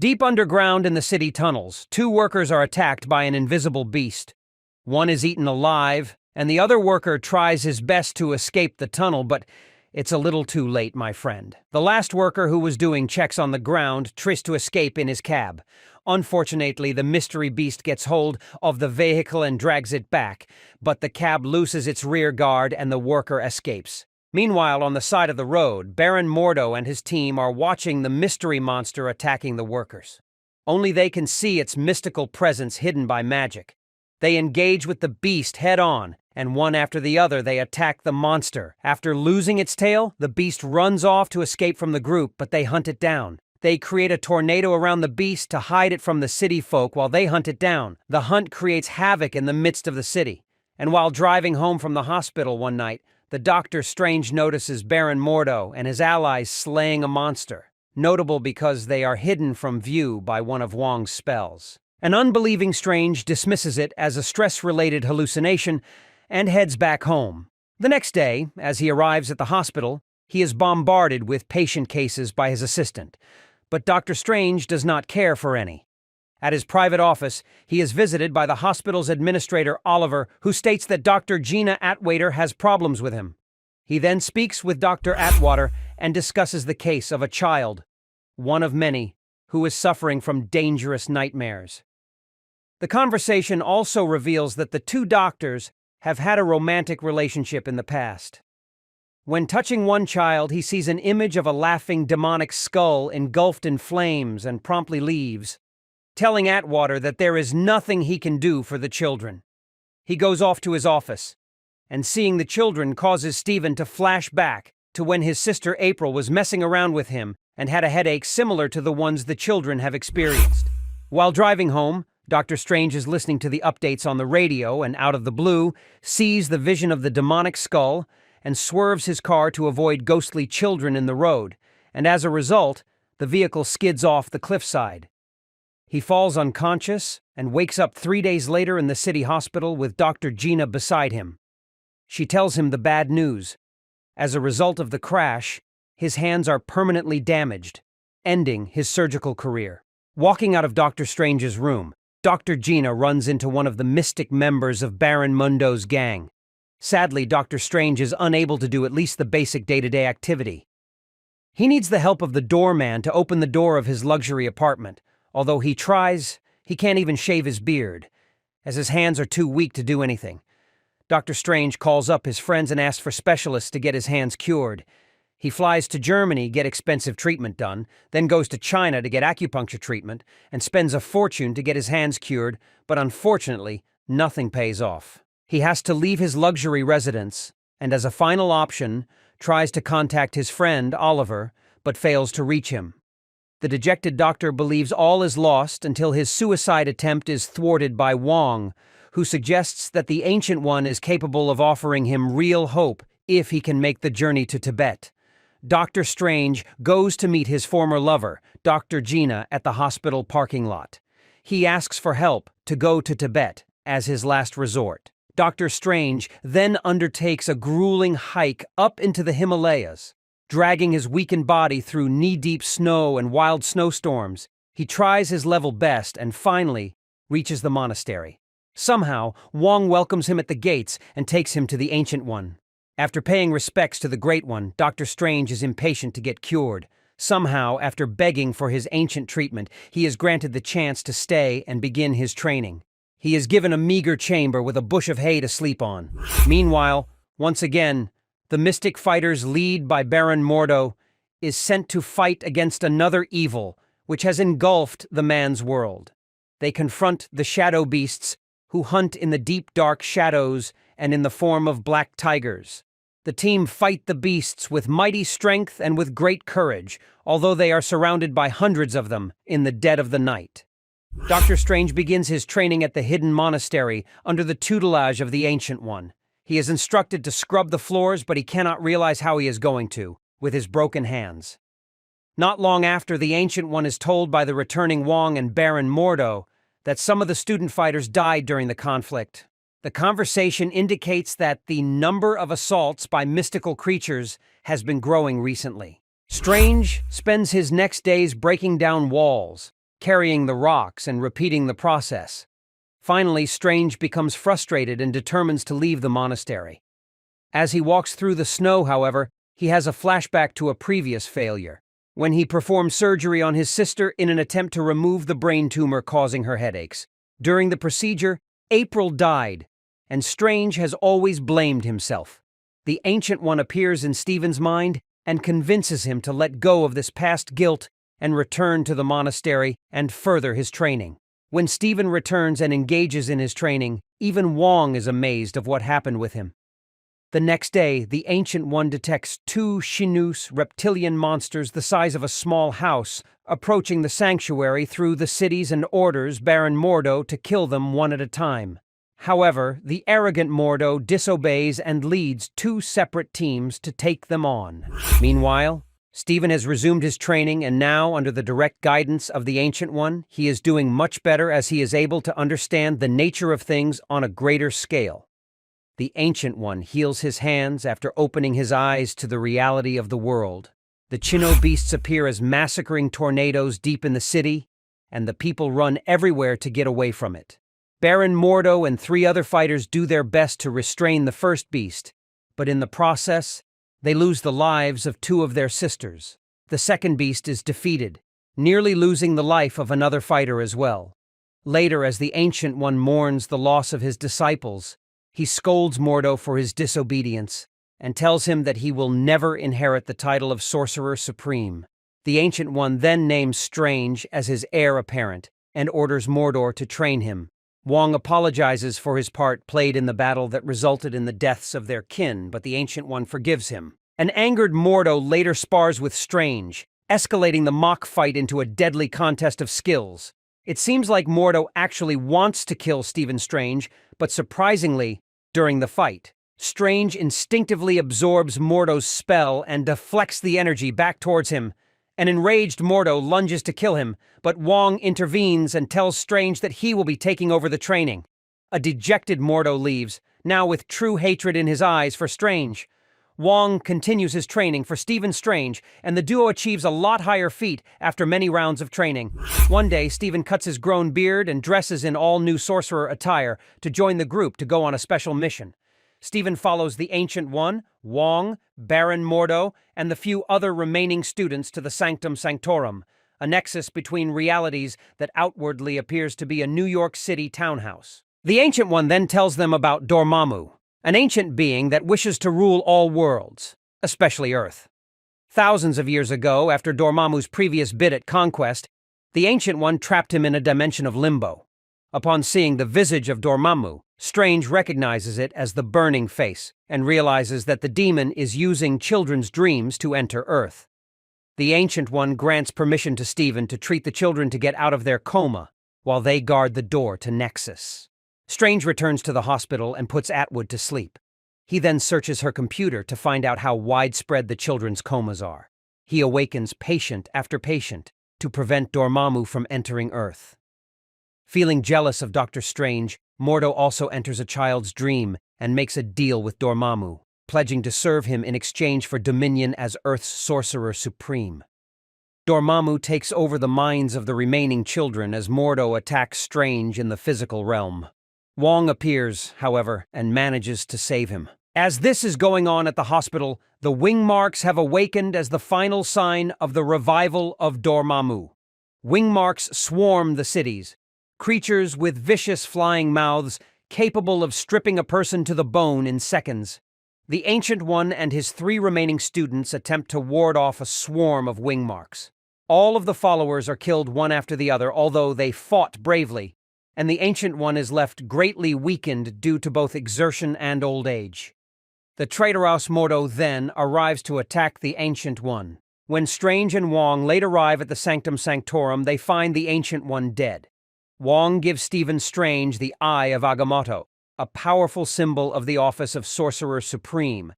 Deep underground in the city tunnels, two workers are attacked by an invisible beast. One is eaten alive, and the other worker tries his best to escape the tunnel, but it's a little too late, my friend. The last worker, who was doing checks on the ground, tries to escape in his cab. Unfortunately, the mystery beast gets hold of the vehicle and drags it back, but the cab loses its rear guard and the worker escapes. Meanwhile, on the side of the road, Baron Mordo and his team are watching the mystery monster attacking the workers. Only they can see its mystical presence hidden by magic. They engage with the beast head-on, and one after the other they attack the monster. After losing its tail, the beast runs off to escape from the group, but they hunt it down. They create a tornado around the beast to hide it from the city folk while they hunt it down. The hunt creates havoc in the midst of the city. And while driving home from the hospital one night, the Doctor Strange notices Baron Mordo and his allies slaying a monster, notable because they are hidden from view by one of Wong's spells. An unbelieving Strange dismisses it as a stress-related hallucination and heads back home. The next day, as he arrives at the hospital, he is bombarded with patient cases by his assistant, but Dr. Strange does not care for any. At his private office, he is visited by the hospital's administrator, Oliver, who states that Dr. Gina Atwater has problems with him. He then speaks with Dr. Atwater and discusses the case of a child, one of many, who is suffering from dangerous nightmares. The conversation also reveals that the two doctors have had a romantic relationship in the past. When touching one child, he sees an image of a laughing demonic skull engulfed in flames and promptly leaves, telling Atwater that there is nothing he can do for the children. He goes off to his office, and seeing the children causes Stephen to flash back to when his sister April was messing around with him and had a headache similar to the ones the children have experienced. While driving home, Dr. Strange is listening to the updates on the radio and, out of the blue, sees the vision of the demonic skull and swerves his car to avoid ghostly children in the road, and as a result, the vehicle skids off the cliffside. He falls unconscious and wakes up 3 days later in the city hospital with Dr. Gina beside him. She tells him the bad news. As a result of the crash, his hands are permanently damaged, ending his surgical career. Walking out of Dr. Strange's room, Dr. Gina runs into one of the mystic members of Baron Mundo's gang. Sadly, Dr. Strange is unable to do at least the basic day-to-day activity. He needs the help of the doorman to open the door of his luxury apartment. Although he tries, he can't even shave his beard, as his hands are too weak to do anything. Dr. Strange calls up his friends and asks for specialists to get his hands cured. He flies to Germany to get expensive treatment done, then goes to China to get acupuncture treatment, and spends a fortune to get his hands cured, but unfortunately, nothing pays off. He has to leave his luxury residence, and as a final option, tries to contact his friend, Oliver, but fails to reach him. The dejected doctor believes all is lost until his suicide attempt is thwarted by Wong, who suggests that the Ancient One is capable of offering him real hope if he can make the journey to Tibet. Dr. Strange goes to meet his former lover, Dr. Gina, at the hospital parking lot. He asks for help to go to Tibet as his last resort. Dr. Strange then undertakes a grueling hike up into the Himalayas. Dragging his weakened body through knee-deep snow and wild snowstorms, he tries his level best and finally reaches the monastery. Somehow, Wong welcomes him at the gates and takes him to the Ancient One. After paying respects to the Great One, Dr. Strange is impatient to get cured. Somehow, after begging for his ancient treatment, he is granted the chance to stay and begin his training. He is given a meager chamber with a bush of hay to sleep on. Meanwhile, once again, the mystic fighters, led by Baron Mordo, is sent to fight against another evil which has engulfed the man's world. They confront the shadow beasts who hunt in the deep dark shadows and in the form of black tigers. The team fight the beasts with mighty strength and with great courage, although they are surrounded by hundreds of them in the dead of the night. Dr. Strange begins his training at the hidden monastery under the tutelage of the Ancient One. He is instructed to scrub the floors, but he cannot realize how he is going to, with his broken hands. Not long after, the Ancient One is told by the returning Wong and Baron Mordo that some of the student fighters died during the conflict. The conversation indicates that the number of assaults by mystical creatures has been growing recently. Strange spends his next days breaking down walls, carrying the rocks and repeating the process. Finally, Strange becomes frustrated and determines to leave the monastery. As he walks through the snow, however, he has a flashback to a previous failure, when he performed surgery on his sister in an attempt to remove the brain tumor causing her headaches. During the procedure, April died, and Strange has always blamed himself. The Ancient One appears in Stephen's mind and convinces him to let go of this past guilt and return to the monastery and further his training. When Stephen returns and engages in his training, even Wong is amazed of what happened with him. The next day, the Ancient One detects two Chinooks reptilian monsters the size of a small house approaching the sanctuary through the cities and orders Baron Mordo to kill them one at a time. However, the arrogant Mordo disobeys and leads two separate teams to take them on. Meanwhile, Stephen has resumed his training, and now, under the direct guidance of the Ancient One, he is doing much better as he is able to understand the nature of things on a greater scale. The Ancient One heals his hands after opening his eyes to the reality of the world. The Chino beasts appear as massacring tornadoes deep in the city, and the people run everywhere to get away from it. Baron Mordo and 3 other fighters do their best to restrain the first beast, but in the process, they lose the lives of 2 of their sisters. The second beast is defeated, nearly losing the life of another fighter as well. Later, as the Ancient One mourns the loss of his disciples, he scolds Mordo for his disobedience and tells him that he will never inherit the title of Sorcerer Supreme. The Ancient One then names Strange as his heir apparent and orders Mordo to train him. Wong apologizes for his part played in the battle that resulted in the deaths of their kin, but the Ancient One forgives him. An angered Mordo later spars with Strange, escalating the mock fight into a deadly contest of skills. It seems like Mordo actually wants to kill Stephen Strange, but surprisingly, during the fight, Strange instinctively absorbs Mordo's spell and deflects the energy back towards him. An enraged Mordo lunges to kill him, but Wong intervenes and tells Strange that he will be taking over the training. A dejected Mordo leaves, now with true hatred in his eyes for Strange. Wong continues his training for Stephen Strange, and the duo achieves a lot higher feat after many rounds of training. One day, Stephen cuts his grown beard and dresses in all-new sorcerer attire to join the group to go on a special mission. Stephen follows the Ancient One, Wong, Baron Mordo, and the few other remaining students to the Sanctum Sanctorum, a nexus between realities that outwardly appears to be a New York City townhouse. The Ancient One then tells them about Dormammu, an ancient being that wishes to rule all worlds, especially Earth. Thousands of years ago, after Dormammu's previous bid at conquest, the Ancient One trapped him in a dimension of limbo. Upon seeing the visage of Dormammu, Strange recognizes it as the Burning Face and realizes that the demon is using children's dreams to enter Earth. The Ancient One grants permission to Stephen to treat the children to get out of their coma while they guard the door to Nexus. Strange returns to the hospital and puts Atwood to sleep. He then searches her computer to find out how widespread the children's comas are. He awakens patient after patient to prevent Dormammu from entering Earth. Feeling jealous of Dr. Strange, Mordo also enters a child's dream and makes a deal with Dormammu, pledging to serve him in exchange for dominion as Earth's Sorcerer Supreme. Dormammu takes over the minds of the remaining children as Mordo attacks Strange in the physical realm. Wong appears, however, and manages to save him. As this is going on at the hospital, the wing marks have awakened as the final sign of the revival of Dormammu. Wing marks swarm the cities, creatures with vicious flying mouths capable of stripping a person to the bone in seconds. The Ancient One and his 3 remaining students attempt to ward off a swarm of wing marks. All of the followers are killed one after the other, although they fought bravely, and the Ancient One is left greatly weakened due to both exertion and old age. The traitorous Mordo then arrives to attack the Ancient One. When Strange and Wong late arrive at the Sanctum Sanctorum, they find the Ancient One dead. Wong gives Stephen Strange the Eye of Agamotto, a powerful symbol of the office of Sorcerer Supreme,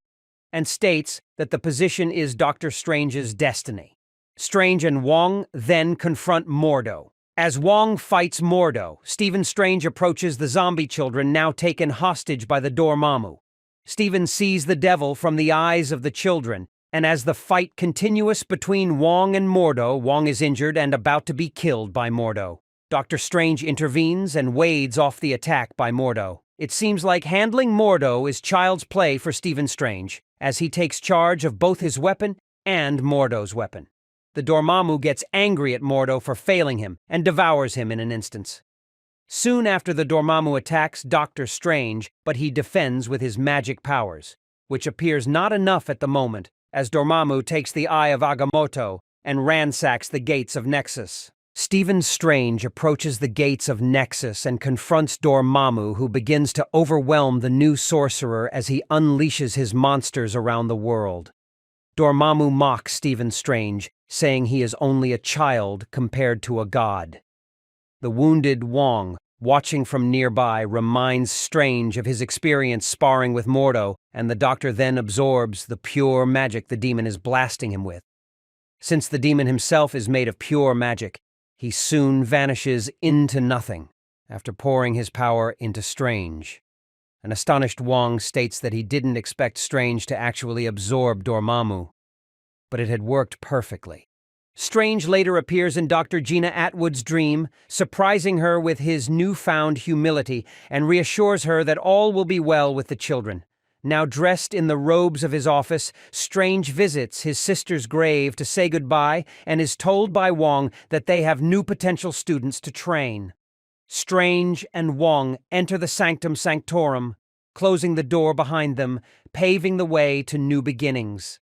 and states that the position is Dr. Strange's destiny. Strange and Wong then confront Mordo. As Wong fights Mordo, Stephen Strange approaches the zombie children now taken hostage by the Dormammu. Stephen sees the devil from the eyes of the children And as the fight continues between Wong and Mordo, Wong is injured and about to be killed by Mordo. Doctor Strange intervenes and wades off the attack by Mordo. It seems like handling Mordo is child's play for Stephen Strange, as he takes charge of both his weapon and Mordo's weapon. The Dormammu gets angry at Mordo for failing him and devours him in an instant. Soon after the Dormammu attacks Doctor Strange, but he defends with his magic powers, which appears not enough at the moment, as Dormammu takes the Eye of Agamotto and ransacks the gates of Nexus. Stephen Strange approaches the gates of Nexus and confronts Dormammu, who begins to overwhelm the new sorcerer as he unleashes his monsters around the world. Dormammu mocks Stephen Strange, saying he is only a child compared to a god. The wounded Wong, watching from nearby, reminds Strange of his experience sparring with Mordo, and the Doctor then absorbs the pure magic the demon is blasting him with. Since the demon himself is made of pure magic, he soon vanishes into nothing, after pouring his power into Strange. An astonished Wong states that he didn't expect Strange to actually absorb Dormammu, but it had worked perfectly. Strange later appears in Dr. Gina Atwood's dream, surprising her with his newfound humility and reassures her that all will be well with the children. Now dressed in the robes of his office, Strange visits his sister's grave to say goodbye and is told by Wong that they have new potential students to train. Strange and Wong enter the Sanctum Sanctorum, closing the door behind them, paving the way to new beginnings.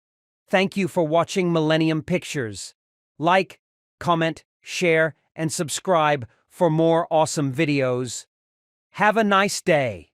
Thank you for watching Millennium Pictures. Like, comment, share, and subscribe for more awesome videos. Have a nice day.